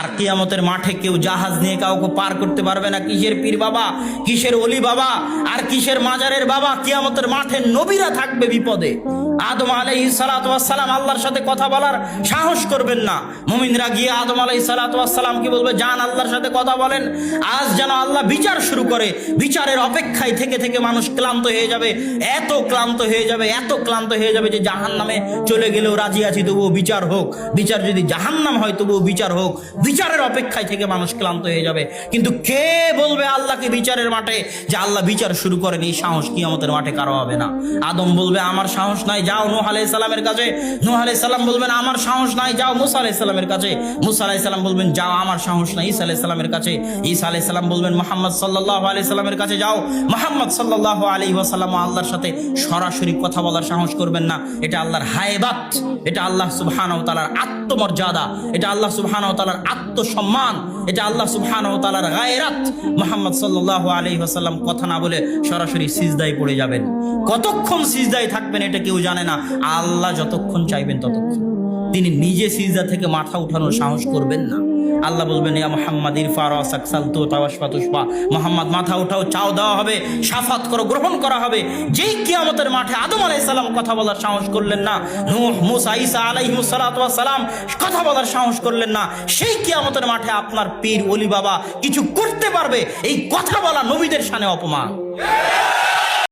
আর কিয়ামতের মাঠে কেউ জাহাজ নিয়ে কাউকে পার করতে পারবে না। কিসের পীর বাবা, কিসের ওলি বাবা, আর কিসের মাজারের বাবা। কিয়ামতের মাঠে নবীরা থাকবে বিপদে। আদম আলাইহিস সালাতু ওয়াস সালাম আল্লাহর সাথে কথা বলার সাহস করবেন না। মুমিনরা গিয়ে আদম আলাইহিস সালাতু ওয়াস সালাম কি বলবে, যান আল্লাহর সাথে কথা বলেন। আজ যেন আল্লাহ বিচার শুরু করে। বিচারের অপেক্ষায় থেকে থেকে মানুষ ক্লান্ত হয়ে যাবে, এত ক্লান্ত হয়ে যাবে, এত ক্লান্ত হয়ে যাবে যে জাহান্নামে চলে গেলেও রাজি আছি, তবুও বিচার হোক। বিচার যদি জাহান্নাম হয় তবুও বিচার হোক। বিচারের অপেক্ষায় থেকে মানুষ ক্লান্ত হয়ে যাবে। কিন্তু কে বলবে আল্লাহকে বিচারের মাঠে যে আল্লাহ বিচার শুরু করেন? এই সাহস কিয়ামতের মাঠে কারো হবে না। আদম বলবে আমার সাহস নাই, যাও নূহ আলাইহিস সালামের কাছে। নূহ আলাইহিস সালাম বলবেন আমার সাহস নাই, যাও মুসা আলাইহিস সালামের কাছে। মুসা আলাইহিস সালাম বলবেন যাও আমার সাহস নাই, ঈসা আলাইহিস সালামের কাছে। ঈসা আলাইহিস সালাম বলবেন মুহাম্মদ সাল্লাল্লাহু আলাইহি সাল্লামের কাছে যাও। মুহাম্মদ সাল্লাল্লাহু আলাইহি ওয়াসাল্লাম আল্লাহর সাথে সরাসরি কথা বলার সাহস করবেন না। এটা আল্লাহর হায়বাত, এটা আল্লাহ সুবহানাহু ওয়া তাআলার আত্মমর্যাদা, এটা আল্লাহ সুবহানাহু ওয়া তাআলার আত্মসম্মান, এটা আল্লাহ সুবহানাহু ওয়া তাআলার গায়রাত। মুহাম্মদ সাল্লাল্লাহু আলাইহি ওয়াসাল্লাম কথা না বলে সরাসরি সিজদায় পড়ে যাবেন। কতক্ষণ সিজদায় থাকবেন এটা কেউ জানে না। আল্লাহ যতক্ষণ চাইবেন ততক্ষণ। তিনি নিজে সিজদা থেকে মাথা উঠানোর সাহস করবেন না। আল্লাহ বলবেন ইয়া মুহাম্মাদ ইরফা রাসাক সালতু তাওয়াশফা তুশফা। মুহাম্মদ মাথা উঠাও, চাও দেওয়া হবে, শাফাত করো, গ্রহণ করা হবে। যেই কিয়ামতের মাঠে আদম আলাইহিস সালাম কথা বলার সাহস করলেন না, নূহ, মুসা, ঈসা আলাইহিস সালাতু ওয়াস সালাম কথা বলার সাহস করলেন না, সেই কিয়ামতের মাঠে আপনার পীর ওলি বাবা কিছু করতে পারবে? এই কথা বলা নবীদের শানে অপমান।